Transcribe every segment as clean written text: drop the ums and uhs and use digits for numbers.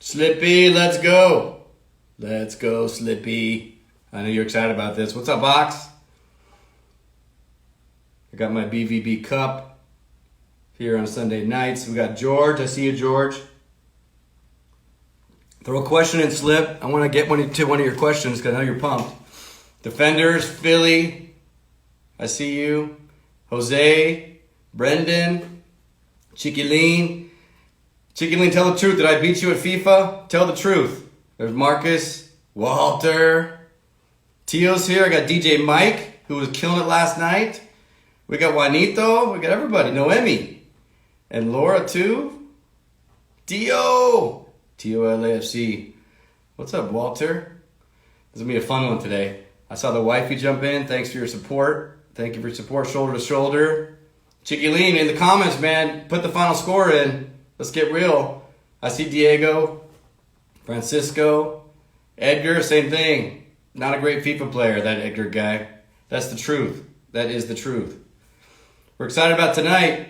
Slippy, let's go. Let's go, Slippy. I know you're excited about this. What's up, Box? I got my BVB cup here on Sunday nights. We got George. I see you, George. Throw a question in, Slip. I want to get to one of your questions because I know you're pumped. Defenders, Philly. I see you. Jose, Brendan, Chiquilin. Chiquilin, tell the truth. Did I beat you at FIFA? Tell the truth. There's Marcus, Walter. Tio's here. I got DJ Mike, who was killing it last night. We got Juanito. We got everybody. Noemi. And Laura, too. Tio LAFC. What's up, Walter? This is going to be a fun one today. I saw the wifey jump in. Thanks for your support. Thank you for your support, shoulder to shoulder. Chiquilin, in the comments, man, put the final score in. Let's get real. I see Diego, Francisco, Edgar, same thing. Not a great FIFA player, that Edgar guy. That's the truth. That is the truth. We're excited about tonight.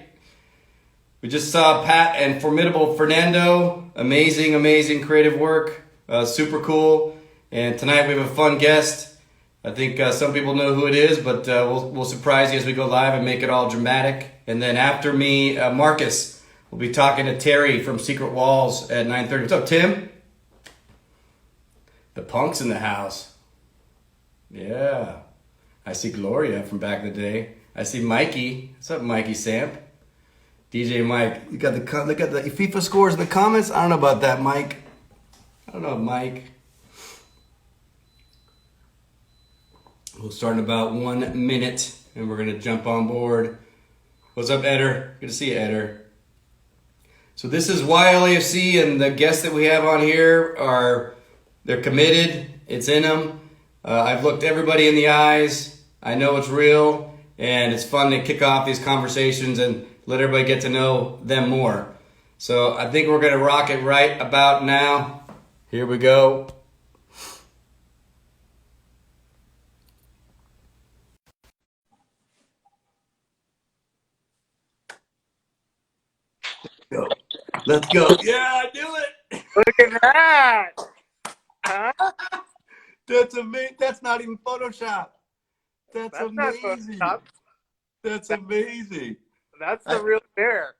We just saw Pat and formidable Fernando. Amazing, amazing creative work. Super cool. And tonight we have a fun guest. I think some people know who it is, but we'll surprise you as we go live and make it all dramatic. And then after me, Marcus will be talking to Terry from Secret Walls at 9:30. What's up, Tim? The punk's in the house. Yeah. I see Gloria from back in the day. I see Mikey. What's up, Mikey Samp? DJ Mike. You got the FIFA scores in the comments? I don't know about that, Mike. I don't know, Mike. We'll start in about 1 minute, and we're going to jump on board. What's up, Eder? Good to see you, Eder. So this is LAFC, and the guests that we have on here they're committed. It's in them. I've looked everybody in the eyes. I know it's real, and it's fun to kick off these conversations and let everybody get to know them more. So I think we're going to rock it right about now. Here we go. Go. Let's go. Yeah, I knew it. Look at that. Huh? That's amazing. That's not even Photoshop. That's amazing. That's amazing. That's the real bear.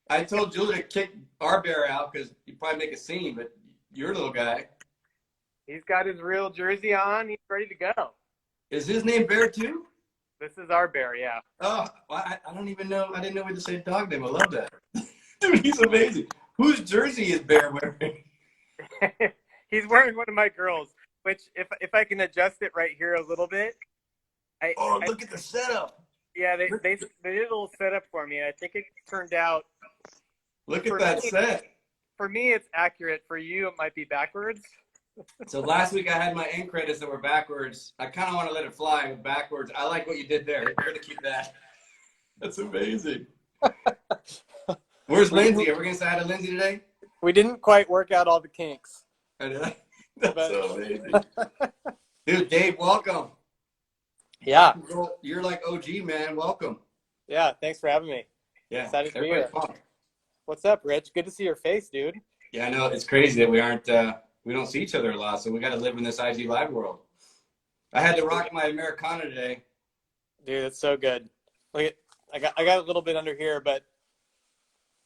I told Julie to kick our bear out because you'd probably make a scene, but you're a little guy. He's got his real jersey on. He's ready to go. Is his name Bear too? This is our bear, yeah. Oh, well, I don't even know. I didn't know we had the same dog name. I love that. Dude, he's amazing. Whose jersey is Bear wearing? He's wearing one of my girls, which if I can adjust it right here a little bit. Look at the setup. Yeah, they did a little setup for me, and I think it turned out. Look at that set. For me, it's accurate. For you, it might be backwards. So last week I had my end credits that were backwards. I kind of want to let it fly backwards. I like what you did there. You're going to keep that. That's amazing. Where's Lindsay? Are we going to say hi to Lindsay today? We didn't quite work out all the kinks. That's so amazing. Dude, Dave, welcome. Yeah. You're like OG, man. Welcome. Yeah, thanks for having me. Yeah. Excited to be here. What's up, Rich? Good to see your face, dude. Yeah, I know. It's crazy that we don't see each other a lot, so we got to live in this IG Live world. I had to rock my Americana today. Dude, it's so good. Look, I got a little bit under here, but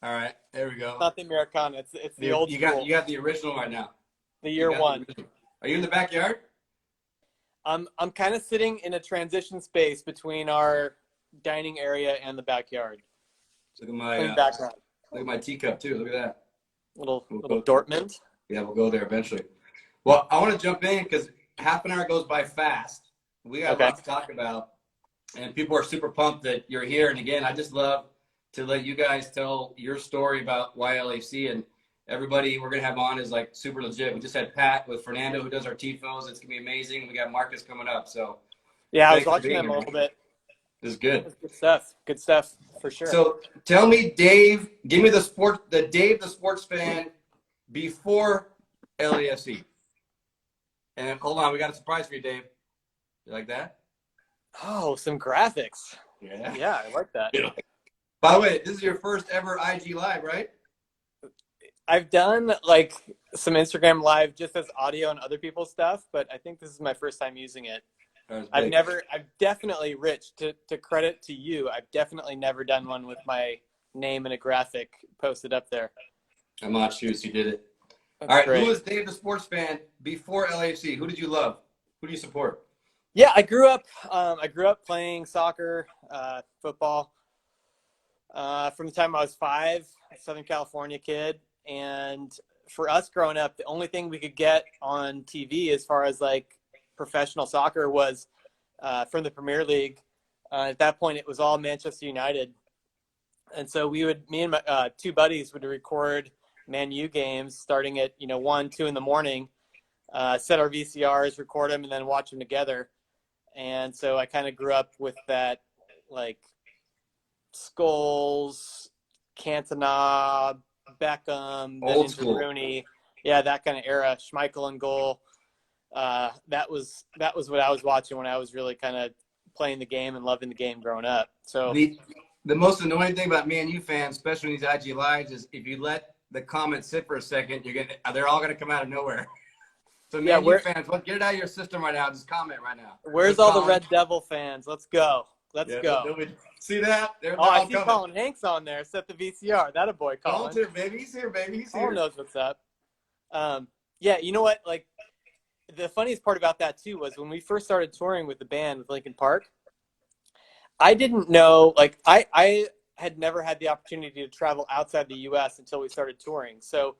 all right, there we go. It's not the Americana. It's the old. You got the original right now. The year one. Are you in the backyard? I'm kind of sitting in a transition space between our dining area and the backyard. Look at my background. Look at my teacup too. Look at that. Little Dortmund. Yeah, we'll go there eventually. Well, I want to jump in because half an hour goes by fast. We got a lot to talk about, and people are super pumped that you're here. And again, I just love to let you guys tell your story about LAFC, and everybody we're gonna have on is like super legit. We just had Pat with Fernando who does our tifos. It's gonna be amazing. We got Marcus coming up. So yeah, I was watching them a little bit. This is good. Good stuff. Good stuff for sure. So tell me, Dave, give me the sports fan before LAFC. And hold on, we got a surprise for you, Dave. You like that? Oh, some graphics. Yeah. Yeah, I like that. By the way, this is your first ever IG Live, right? I've done like some Instagram live just as audio and other people's stuff, but I think this is my first time using it. That was big. I've definitely, Rich, to credit to you, I've definitely never done one with my name and a graphic posted up there. I'm not sure you did it. That's All right, great. who was Dave the sports fan before LAFC? Who did you love? Who do you support? Yeah, I grew up playing soccer, football, from the time I was 5, Southern California kid. And for us growing up, the only thing we could get on TV as far as like professional soccer was from the Premier League. At that point, it was all Manchester United. And so me and my 2 buddies would record Man U games starting at 1, 2 in the morning, set our VCRs, record them, and then watch them together. And so I kind of grew up with that, like Scholes, Cantona, Beckham, then Old into school. Rooney. Yeah, that kind of era. Schmeichel in goal. That was what I was watching when I was really kind of playing the game and loving the game growing up. So The most annoying thing about Man U fans, especially in these IG lives, is if you let the comments sit for a second, they're all gonna come out of nowhere. So Man U fans, get it out of your system right now. Just comment right now. Where's all the Red Devil fans? Let's go. Let's go. See that? I see Colin Hanks on there. Set the VCR. That a boy, Colin. Colin's here, baby. He's here, baby. He's here. Colin knows what's up. Yeah, you know what? Like, the funniest part about that too was when we first started touring with the band with Linkin Park. I didn't know, like, I had never had the opportunity to travel outside the U.S. until we started touring. So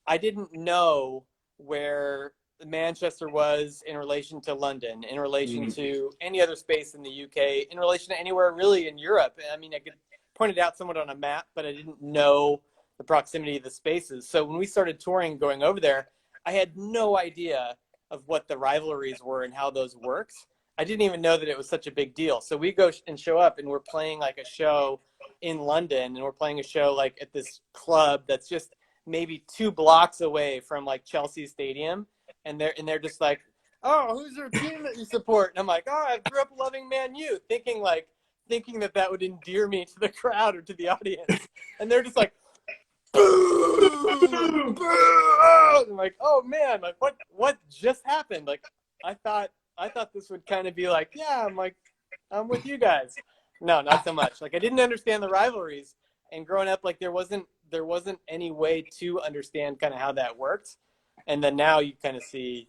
I didn't know where Manchester was in relation to London, in relation to any other space in the UK, in relation to anywhere really in Europe. I mean, I could point it out somewhat on a map, but I didn't know the proximity of the spaces. So when we started touring, going over there, I had no idea of what the rivalries were and how those worked. I didn't even know that it was such a big deal. So we go and show up, and we're playing like a show in London, and we're playing a show like at this club that's just maybe 2 blocks away from like Chelsea Stadium. And they're just like, oh, who's your team that you support? And I'm like, oh, I grew up loving Man U, thinking that would endear me to the crowd or to the audience. And they're just like, boo, boo. I'm like, oh man, like what just happened? Like, I thought this would kind of be like, yeah, I'm with you guys. No, not so much. Like, I didn't understand the rivalries, and growing up, like there wasn't any way to understand kind of how that worked. And then now you kind of see,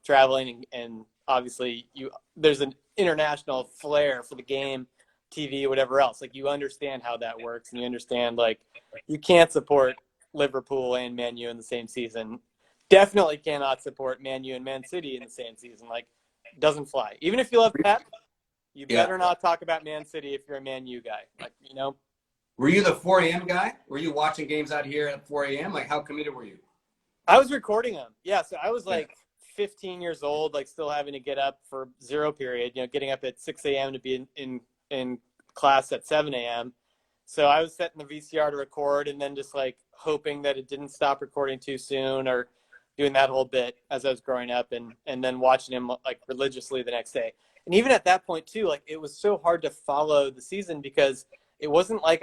traveling and obviously there's an international flair for the game, TV, whatever else. Like, you understand how that works, and you understand, like, you can't support Liverpool and Man U in the same season. Definitely cannot support Man U and Man City in the same season. Like, doesn't fly. Even if you love Pep, you better not talk about Man City if you're a Man U guy. Like, Were you the 4 a.m. guy? Were you watching games out here at 4 a.m.? Like, how committed were you? I was recording them. Yeah, so I was like 15 years old, like still having to get up for 0 period, getting up at 6 a.m. to be in class at 7 a.m. So I was setting the VCR to record, and then just like hoping that it didn't stop recording too soon, or doing that whole bit as I was growing up, and then watching him like religiously the next day. And even at that point too, like, it was so hard to follow the season because it wasn't like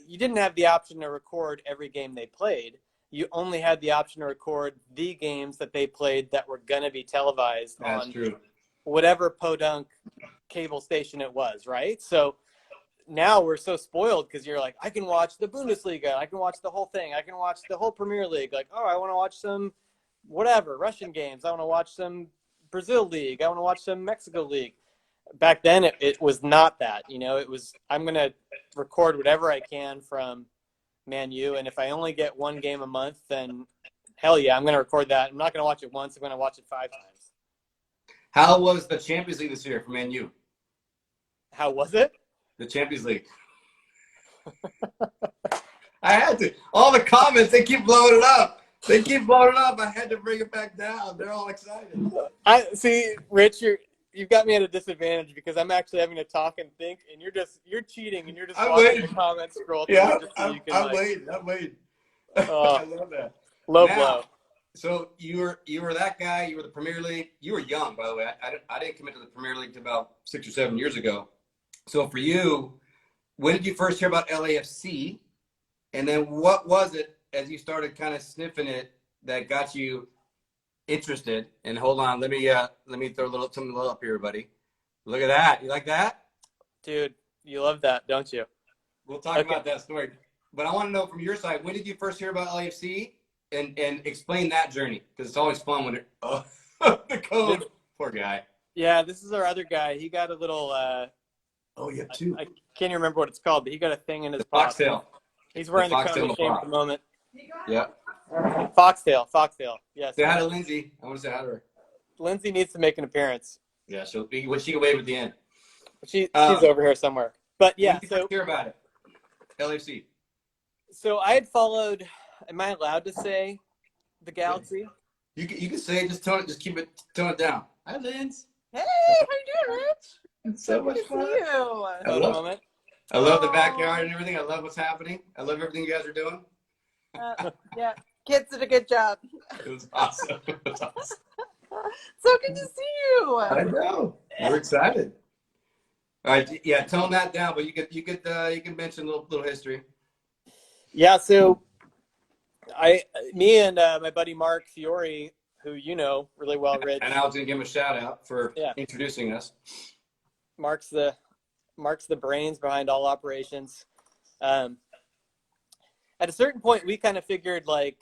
you didn't have the option to record every game they played. You only had the option to record the games that they played that were going to be televised on whatever podunk cable station it was, right? So now we're so spoiled because you're like, I can watch the Bundesliga, I can watch the whole thing, I can watch the whole Premier League. Like, oh, I want to watch some whatever, Russian games, I want to watch some Brazil League, I want to watch some Mexico League. Back then, it was not that. It was, I'm going to record whatever I can from Man U, and if I only get 1 game a month, then hell yeah, I'm going to record that. I'm not going to watch it once. I'm going to watch it 5 times. How was the Champions League this year for Man U? How was it? The Champions League. I had to. All the comments, they keep blowing it up. I had to bring it back down. They're all excited. I see, Rich, you've got me at a disadvantage because I'm actually having to talk and think, and you're cheating, and you're just watching the comments scroll through. Yeah, just so I'm waiting. I love that. Low blow. So you were that guy. You were the Premier League. You were young, by the way. I didn't commit to the Premier League until about 6 or 7 years ago. So for you, when did you first hear about LAFC? And then what was it as you started kind of sniffing it that got you interested? And hold on, let me throw something little up here, buddy. Look at that. You like that? Dude, you love that, don't you? We'll talk about that story. But I want to know from your side, when did you first hear about LAFC? And explain that journey, because it's always fun when the code. Poor guy. Yeah, this is our other guy. He got a little. Oh, you have two. I can't even remember what it's called, but he got a thing in his foxtail. He's wearing the foxtail crown of shame at the moment. Yeah. Foxtail. Yes. Say hi to Lindsay. I want to say hi to her. Lindsay needs to make an appearance. Yeah, she can wave at the end. She's over here somewhere. But yeah, when did you hear about it? LAFC. So I had followed. Am I allowed to say the Galaxy? You can say it. Just tone it down. Hi, Linz. Hey, how you doing, Rich? It's so much fun. See you. I love the backyard and everything. I love what's happening. I love everything you guys are doing. Yeah, kids did a good job. It was awesome. So good to see you. I know. We're excited. All right, yeah, tone that down, but you can mention a little history. Yeah, so me and my buddy Mark Fiore, who you know really well, Rich. And I was gonna give him a shout out for introducing us. Mark's the brains behind all operations. At a certain point, we kind of figured like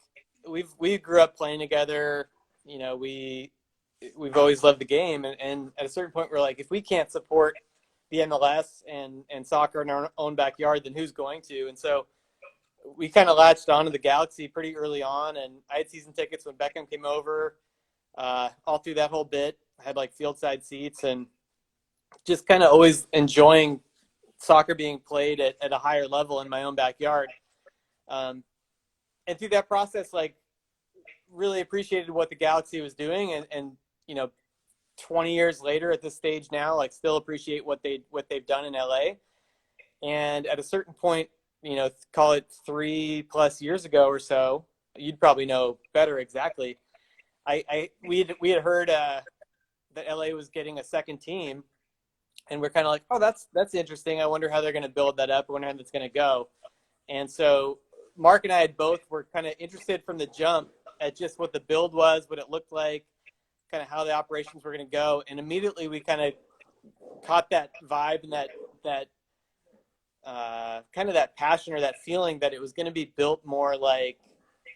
we grew up playing together. You know, we've always loved the game, and at a certain point, we're like, if we can't support the MLS and soccer in our own backyard, then who's going to? And so we kind of latched onto the Galaxy pretty early on, and I had season tickets when Beckham came over. All through that whole bit, I had like field side seats, and just kind of always enjoying soccer being played at a higher level in my own backyard. And through that process, like really appreciated what the Galaxy was doing, and you know, 20 years later at this stage now, like still appreciate what they've done in LA. And at a certain point, you know, call it 3+ years ago or so, you'd probably know better exactly. We had heard that LA was getting a second team, and we're kind of like, oh, that's interesting. I wonder how they're going to build that up. I wonder how that's going to go. And so Mark and I were kind of interested from the jump at just what the build was, what it looked like, kind of how the operations were going to go. And immediately we kind of caught that vibe and that kind of that passion or that feeling that it was going to be built more like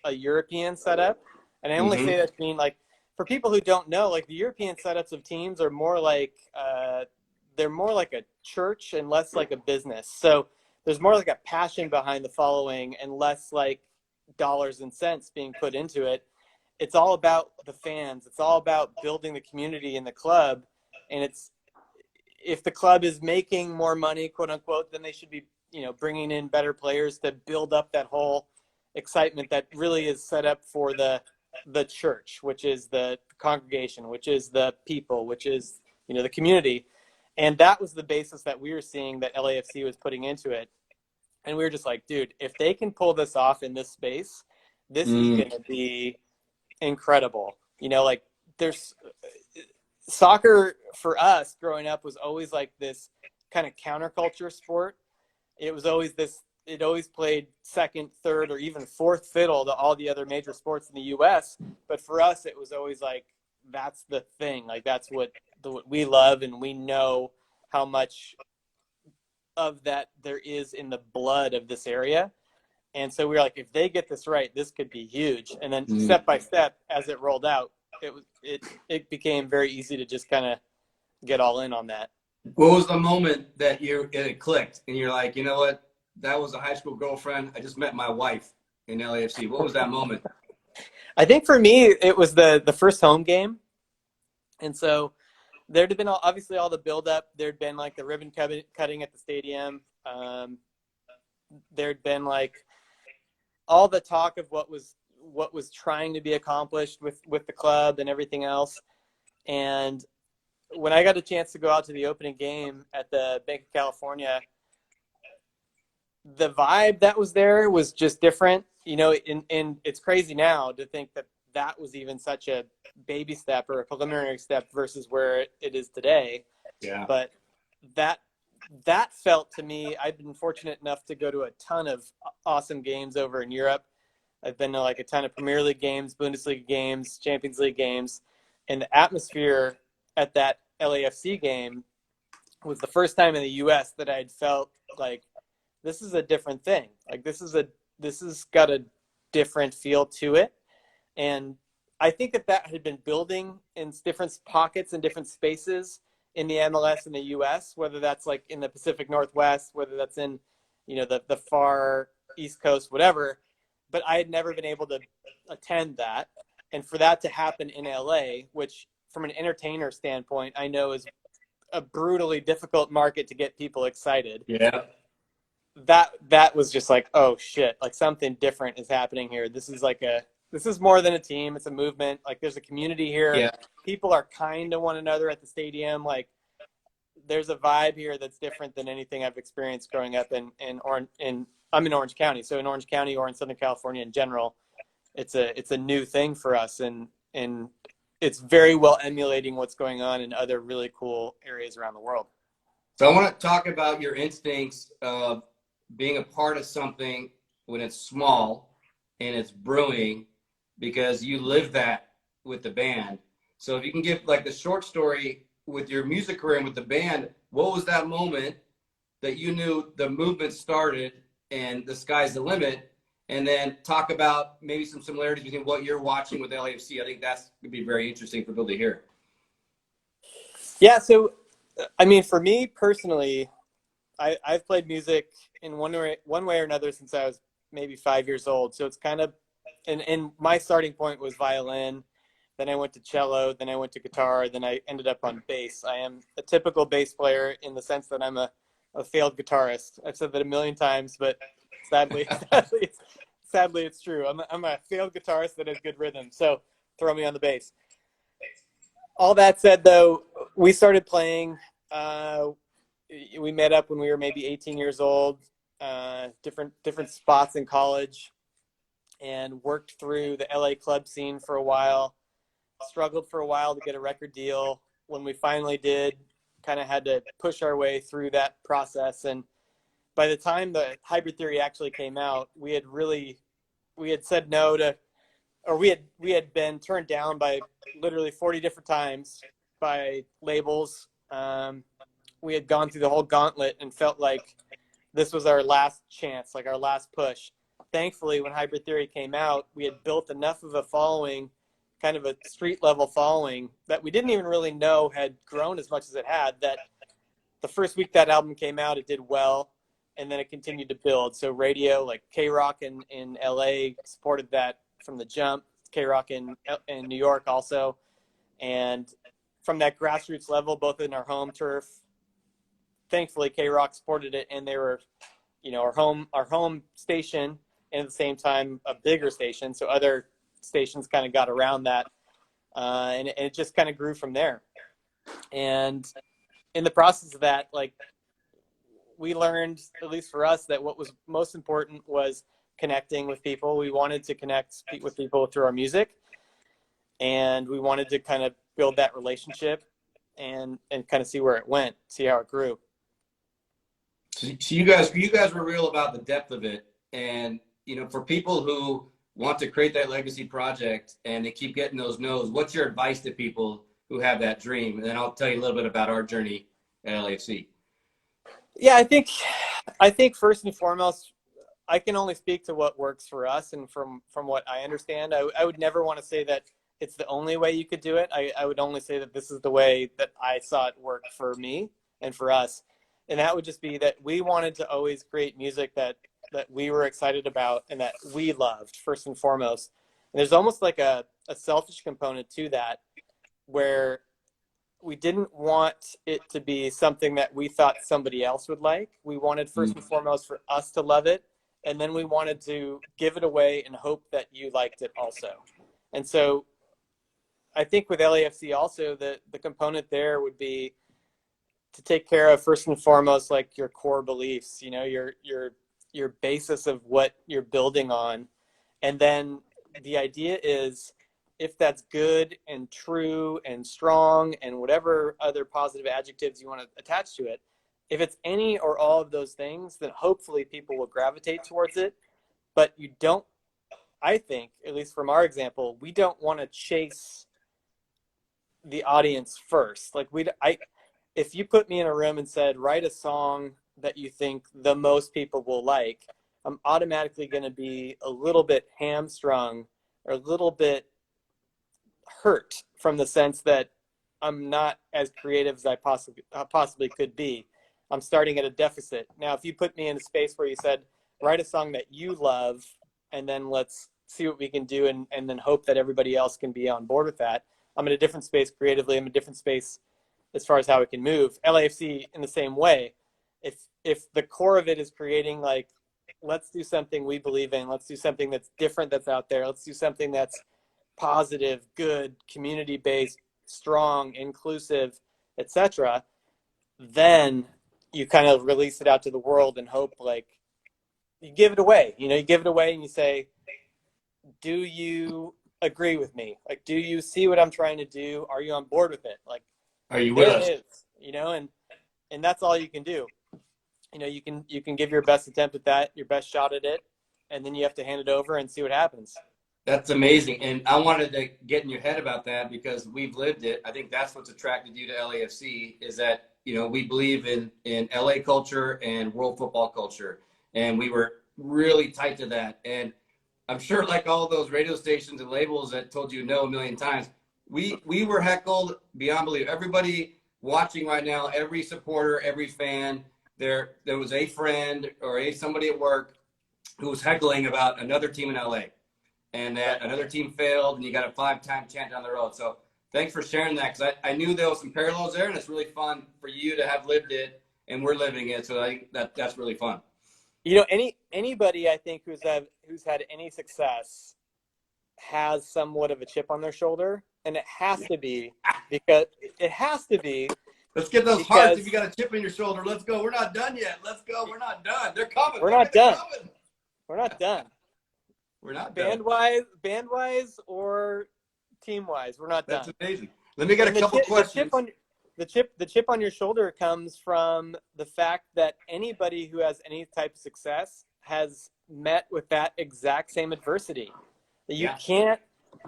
a European setup. And I only say that to mean, like, for people who don't know, like the European setups of teams are more like they're more like a church and less like a business. So there's more like a passion behind the following and less like dollars and cents being put into it. It's all about the fans. It's all about building the community in the club. And it's, if the club is making more money, quote unquote, then they should be, you know, bringing in better players to build up that whole excitement that really is set up for the church, which is the congregation, which is the people, which is, you know, the community. And that was the basis that we were seeing that LAFC was putting into it. And we were just like, dude, if they can pull this off in this space, this is going to be incredible. You know, like there's soccer for us growing up was always like this kind of counterculture sport. It was always it always played second, third, or even fourth fiddle to all the other major sports in the US. But for us, it was always like, that's the thing. Like that's what we love, and we know how much of that there is in the blood of this area. And so we were like, if they get this right, this could be huge. And then step by step, as it rolled out, it became very easy to just kind of get all in on that. What was the moment that it clicked and you're like, you know what? That was a high school girlfriend. I just met my wife in LAFC. What was that moment? I think for me, it was the first home game. And so there'd have been obviously all the buildup. There'd been like the ribbon cutting at the stadium. There'd been like all the talk of what was trying to be accomplished with the club and everything else. And when I got a chance to go out to the opening game at the Banc of California, the vibe that was there was just different, you know, and it's crazy now to think that was even such a baby step or a preliminary step versus where it is today. Yeah. But that felt to me, I've been fortunate enough to go to a ton of awesome games over in Europe. I've been to like a ton of Premier League games, Bundesliga games, Champions League games, and the atmosphere at that LAFC game was the first time in the U.S. that I'd felt like this is a different thing. Like this has got a different feel to it, and I think that had been building in different pockets and different spaces in the MLS in the U.S., whether that's like in the Pacific Northwest, whether that's in, the far East Coast, whatever. But I had never been able to attend that. And for that to happen in LA, which from an entertainer standpoint, I know is a brutally difficult market to get people excited. Yeah. That was just like, oh shit, like something different is happening here. This is more than a team. It's a movement. Like there's a community here. Yeah. People are kind to one another at the stadium. Like there's a vibe here that's different than anything I've experienced growing up I'm in Orange County. So in Orange County or in Southern California in general, it's a new thing for us. And it's very well emulating what's going on in other really cool areas around the world. So I want to talk about your instincts of being a part of something when it's small and it's brewing, because you live that with the band. So if you can give like the short story with your music career and with the band, what was that moment that you knew the movement started and the sky's the limit? And then talk about maybe some similarities between what you're watching with LAFC. I think that's going to be very interesting for people to hear. Yeah, so I mean, for me personally, I've played music in one way or another since I was maybe 5 years old. So it's kind of, and my starting point was violin. Then I went to cello. Then I went to guitar. Then I ended up on bass. I am a typical bass player in the sense that I'm a failed guitarist. I've said that a million times, but sadly it's true. I'm a failed guitarist that has good rhythm. So throw me on the bass. All that said, though, we started playing. We met up when we were maybe 18 years old, different spots in college, and worked through the LA club scene for a while. Struggled for a while to get a record deal. When we finally did, kind of had to push our way through that process. And by the time the Hybrid Theory actually came out, we had said no to, or we had been turned down by literally 40 different times by labels. We had gone through the whole gauntlet and felt like this was our last chance, like our last push. Thankfully, when Hybrid Theory came out, we had built enough of a following, kind of a street level following, that we didn't even really know had grown as much as it had, that the first week that album came out, it did well, and then it continued to build. So radio, like K-Rock in LA supported that from the jump, K-Rock in New York also. And from that grassroots level, both in our home turf, thankfully K-Rock supported it, and they were, our home station, and at the same time a bigger station. So other stations kind of got around that, and it just kind of grew from there. And in the process of that, like, we learned, at least for us, that what was most important was connecting with people. We wanted to connect with people through our music, and we wanted to kind of build that relationship and kind of see where it went, see how it grew. So you guys were real about the depth of it. And, for people who want to create that legacy project and they keep getting those no's, what's your advice to people who have that dream? And then I'll tell you a little bit about our journey at LAFC. Yeah, I think first and foremost, I can only speak to what works for us, and from what I understand, I would never want to say that it's the only way you could do it. I would only say that this is the way that I saw it work for me and for us. And that would just be that we wanted to always create music that we were excited about and that we loved, first and foremost. And there's almost like a selfish component to that, where we didn't want it to be something that we thought somebody else would like. We wanted first and foremost for us to love it. And then we wanted to give it away and hope that you liked it also. And so I think with LAFC also, the component there would be to take care of first and foremost, like your core beliefs, your basis of what you're building on. And then the idea is, if that's good and true and strong and whatever other positive adjectives you want to attach to it, if it's any or all of those things, then hopefully people will gravitate towards it. But you don't I think, at least from our example, we don't want to chase the audience first. Like if you put me in a room and said, write a song that you think the most people will like, I'm automatically going to be a little bit hamstrung or a little bit hurt from the sense that I'm not as creative as I possibly could be. I'm starting at a deficit. Now, if you put me in a space where you said, write a song that you love, and then let's see what we can do, and then hope that everybody else can be on board with that. I'm in a different space creatively. I'm in a different space as far as how it can move. LAFC in the same way. If the core of it is creating, like, let's do something we believe in. Let's do something that's different, that's out there. Let's do something that's positive, good, community-based, strong, inclusive, etc. Then you kind of release it out to the world and hope, like, you give it away. You know, you give it away and you say, do you agree with me? Like, do you see what I'm trying to do? Are you on board with it? Like, Are you with there us? it is, you know, and that's all you can do. You know, you can give your best attempt at that, your best shot at it, and then you have to hand it over and see what happens. That's amazing. And I wanted to get in your head about that because we've lived it. I think that's what's attracted you to LAFC is that, you know, we believe in LA culture and world football culture. And we were really tight to that. And I'm sure, like all those radio stations and labels that told you no a million times, we were heckled beyond belief. Everybody watching right now, every supporter, every fan, there was a friend or somebody at work who was heckling about another team in LA, and that another team failed, and you got a 5-time chant down the road. So thanks for sharing that, because I knew there was some parallels there, and it's really fun for you to have lived it, and we're living it. So I think that's really fun. You know, anybody I think who's had any success has somewhat of a chip on their shoulder, and it has to be because it has to be. Let's get those hearts. If you got a chip on your shoulder, let's go. We're not done yet. Let's go. We're not done. They're coming. We're not done. Coming. We're not done. We're not band wise or team wise. We're not done. That's amazing. Let me get a couple questions. The chip on your shoulder comes from the fact that anybody who has any type of success has met with that exact same adversity. That you can't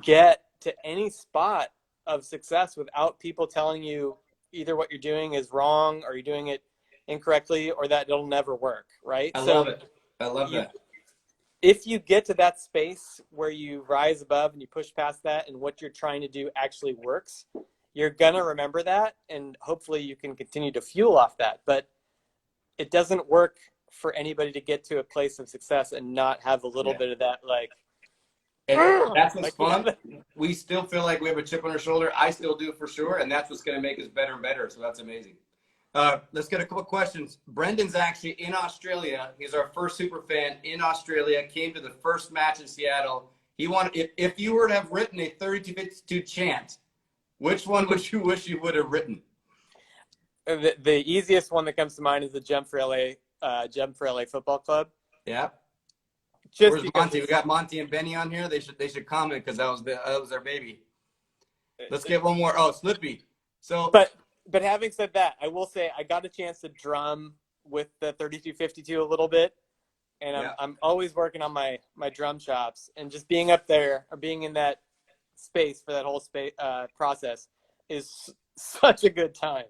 get to any spot of success without people telling you either what you're doing is wrong or you're doing it incorrectly or that it'll never work, right? I love it. I love that. If you get to that space where you rise above and you push past that and what you're trying to do actually works, you're going to remember that, and hopefully you can continue to fuel off that. But it doesn't work for anybody to get to a place of success and not have a little bit of that, like, and that's what's fun. We still feel like we have a chip on our shoulder. I still do for sure, and that's what's going to make us better and better. So that's amazing. Let's get a couple questions. Brendan's actually in Australia. He's our first super fan in Australia. Came to the first match in Seattle. He wanted, if you were to have written a 32-52 chant, which one would you wish you would have written? The easiest one that comes to mind is the Jump for LA Football Club. Yeah. Just Where's Monty? We got Monty and Benny on here. They should comment because that was their baby. Let's get one more. Oh, Slippy. So, but having said that, I will say I got a chance to drum with the 32-52 a little bit, and I'm always working on my drum chops, and just being up there or being in that space for that whole process is such a good time.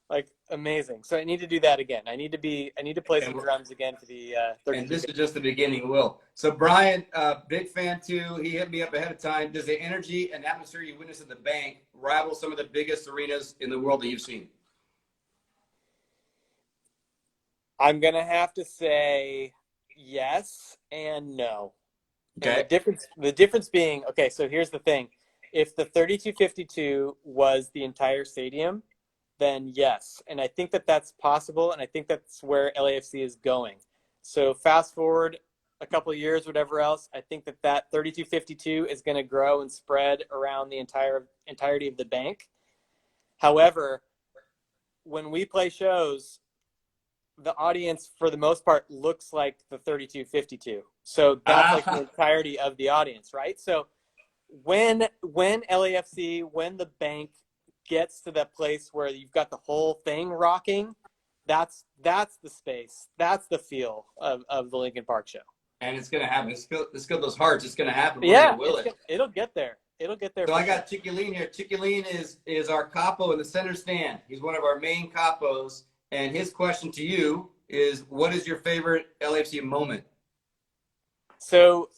Like, amazing. So I need to do that again. I need to play some drums again for the 32. And this is just the beginning, Will. So Brian, big fan too. He hit me up ahead of time. Does the energy and atmosphere you witness at the bank rival some of the biggest arenas in the world that you've seen? I'm gonna have to say yes and no. Okay. And the difference being, okay, so here's the thing. If the 32-52 was the entire stadium, then yes. And I think that that's possible, and I think that's where LAFC is going. So fast forward a couple of years, whatever else, I think that 32-52 is going to grow and spread around the entirety of the bank. However, when we play shows, the audience, for the most part, looks like the 32-52. So that's like the entirety of the audience, right? So when LAFC, when the bank gets to that place where you've got the whole thing rocking, that's the space, that's the feel of the Linkin Park show. and it's gonna happen. Let's go those hearts. It's gonna happen. We're Yeah, gonna will it. it'll get there. It'll get there. So for I got sure. Chiquiline here. Chiquiline is our capo in the center stand. He's one of our main capos, and his question to you is, what is your favorite LAFC moment? So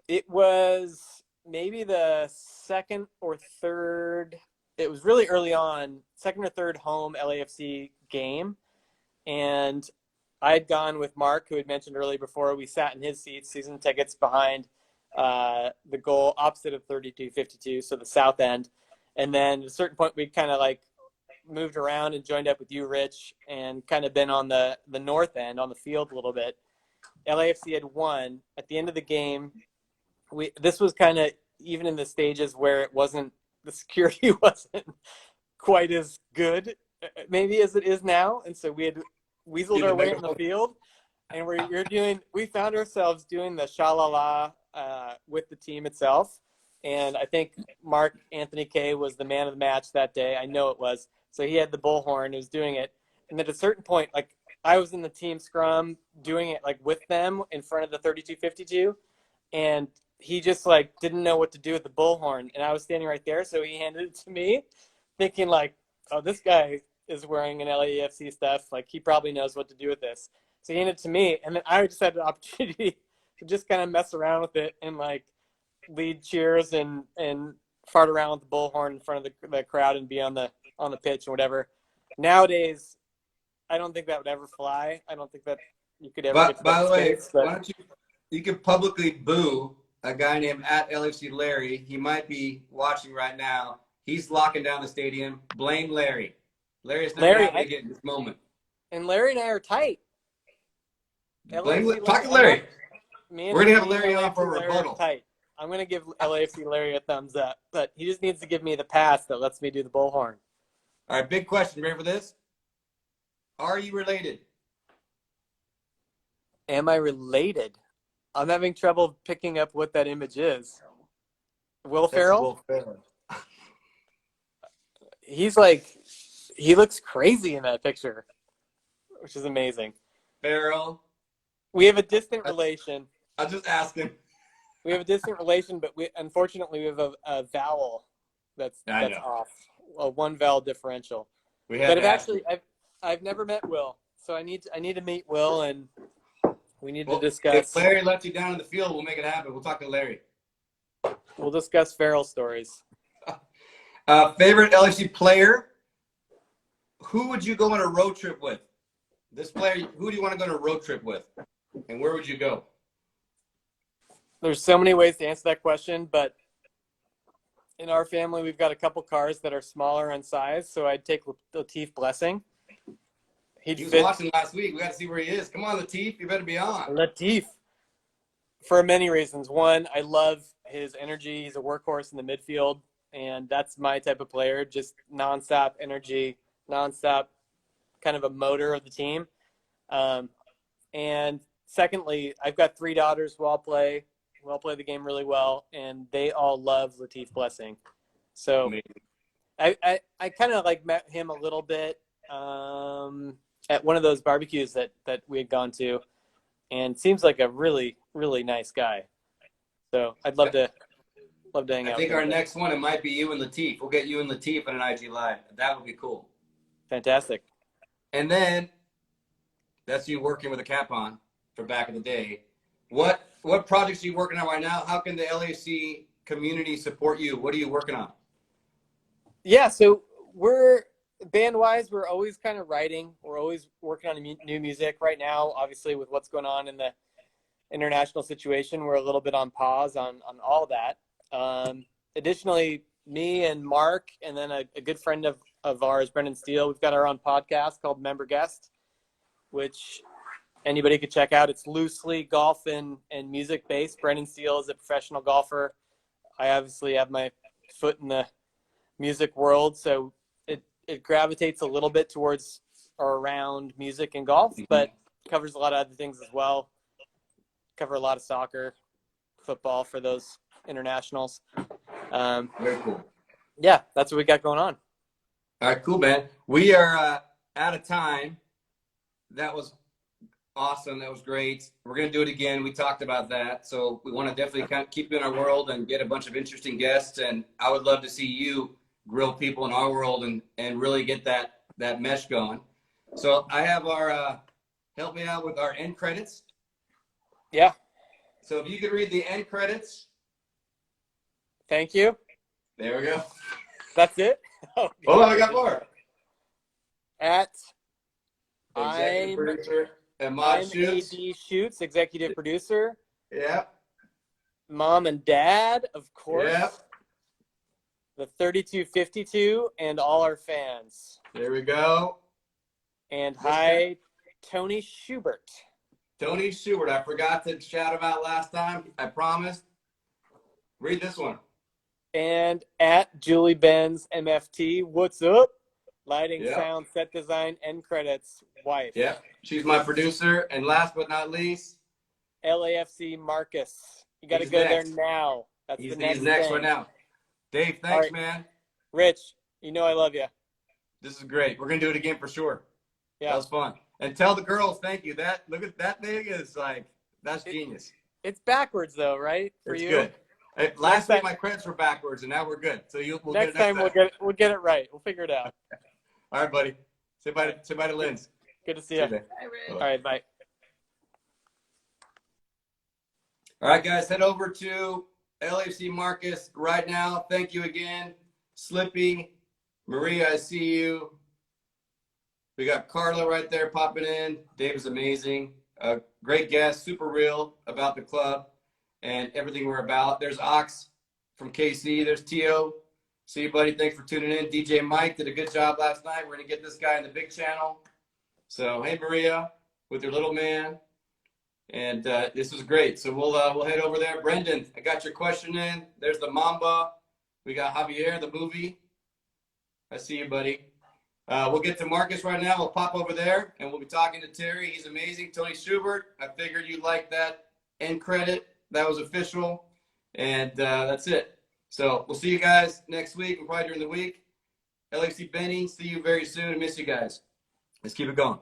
it was maybe the second or third. It was really early on, second or third home LAFC game, and I had gone with Mark, who had mentioned earlier before. We sat in his seats, season tickets behind the goal opposite of 3252, so the south end. And then at a certain point, we kind of like moved around and joined up with you, Rich, and kind of been on the north end on the field a little bit. LAFC had won. At the end of the game, this was kind of even in the stages where it wasn't, the security wasn't quite as good maybe as it is now. And so we had weaseled our way on the field, and we found ourselves doing the sha-la-la with the team itself. And I think Mark Anthony K was the man of the match that day. I know it was. So he had the bullhorn, he was doing it. And at a certain point, like, I was in the team scrum doing it like with them in front of the 3252, and he just like didn't know what to do with the bullhorn, and I was standing right there, so he handed it to me, thinking like, oh, this guy is wearing an LAFC stuff, like he probably knows what to do with this. So he handed it to me, and then I just had the opportunity to just kind of mess around with it and like lead cheers and fart around with the bullhorn in front of the crowd and be on the pitch and whatever. Nowadays, I don't think that would ever fly. I don't think that you could ever get to By that the way, space, why don't you can publicly boo a guy named at LFC Larry. He might be watching right now. He's locking down the stadium. Blame Larry. Larry's not Larry, happy to get in this moment. and Larry and I are tight. Talk to Larry. We're going to have Larry on for a rebuttal. Tight. I'm going to give LAFC Larry a thumbs up, but he just needs to give me the pass that lets me do the bullhorn. All right, big question. Ready for this? Are you related? Am I related? I'm having trouble picking up what that image is. Will Ferrell? Will Ferrell. He's like, he looks crazy in that picture, which is amazing. Ferrell. We have a distant relation. I'm just asking. We have a distant relation, but unfortunately we have a vowel that's off. A one vowel differential. I've never met Will, so I need to meet Will, and we need to discuss. If Larry left you down in the field, we'll make it happen. We'll talk to Larry. We'll discuss Ferrell stories. Favorite LFC player? Who would you go on a road trip with? This player, who do you want to go on a road trip with? And where would you go? There's so many ways to answer that question, but in our family, we've got a couple cars that are smaller in size, so I'd take Latif Blessing. He was watching last week. We got to see where he is. Come on, Latif. You better be on. Latif. For many reasons. One, I love his energy. He's a workhorse in the midfield, and that's my type of player. Just nonstop energy, nonstop kind of a motor of the team. And secondly, I've got 3 daughters who all play the game really well, and they all love Latif Blessing. So I kind of like met him a little bit at one of those barbecues that we had gone to, and seems like a really, really nice guy. So I'd love to hang out. I think our next one, it might be you and Latif. We'll get you and Latif on an IG Live. That would be cool. Fantastic. And then that's you working with a cap on for back in the day. What projects are you working on right now? How can the LAFC community support you? What are you working on? Yeah, so we're band-wise, we're always kind of writing. We're always working on new music. Right now, obviously, with what's going on in the international situation, we're a little bit on pause on all that. Additionally, me and Mark, and then a good friend of ours, Brendan Steele, we've got our own podcast called Member Guest, which anybody could check out. It's loosely golf and music based. Brendan Steele is a professional golfer. I obviously have my foot in the music world, so it gravitates a little bit towards or around music and golf, but covers a lot of other things as well. Cover a lot of soccer, football for those internationals. Very cool. Yeah, that's what we got going on. All right, cool, man. We are out of time. That was awesome. That was great. We're going to do it again. We talked about that. So we want to definitely kind of keep you in our world and get a bunch of interesting guests. And I would love to see you grill people in our world and really get that mesh going. So I have our, help me out with our end credits. Yeah. So if you could read the end credits. Thank you. There we go. That's it. Oh, I got more. At Executive producer and Mod I'm Shoots. AD Shoots, executive producer. Yeah. Mom and dad, of course. Yeah. The 3252 and all our fans. There we go. And hi, Tony Schubert. Tony Stewart. I forgot to shout him out last time. I promised. Read this one. And at Julie Benz MFT. What's up? Lighting, Yeah. sound, set design, end credits, wife. Yeah. She's my producer. And last but not least, LAFC Marcus. You got to He's go next. there now. That's he's the next next thing. right now. Dave, thanks, All right. man. Rich, you know I love you. This is great. We're gonna do it again for sure. Yeah. That was fun. And tell the girls thank you. Look at that thing is like that's genius. It's backwards though, right? For It's you. good. Last time- week my credits were backwards, and now we're good. So we'll next get it time we'll get it right. We'll figure it out. All right, buddy. Say bye to Linz. Good to see See you. you, Dave. Hi, Rich. All right, bye. All right, guys, head over to LAFC Marcus right now. Thank you again. Slippy, Maria, I see you. We got Carla right there popping in. Dave is amazing. Great guest, super real about the club and everything we're about. There's Ox from KC. There's Tio. See you, buddy. Thanks for tuning in. DJ Mike did a good job last night. We're going to get this guy in the big channel. So, hey, Maria, with your little man. And this was great. So we'll head over there. Brendan, I got your question in. There's the Mamba. We got Javier, the movie. I see you, buddy. We'll get to Marcus right now. We'll pop over there, and we'll be talking to Terry. He's amazing. Tony Schubert. I figured you'd like that end credit. That was official. And that's it. So we'll see you guys next week and probably during the week. LAC Benny, see you very soon. I miss you guys. Let's keep it going.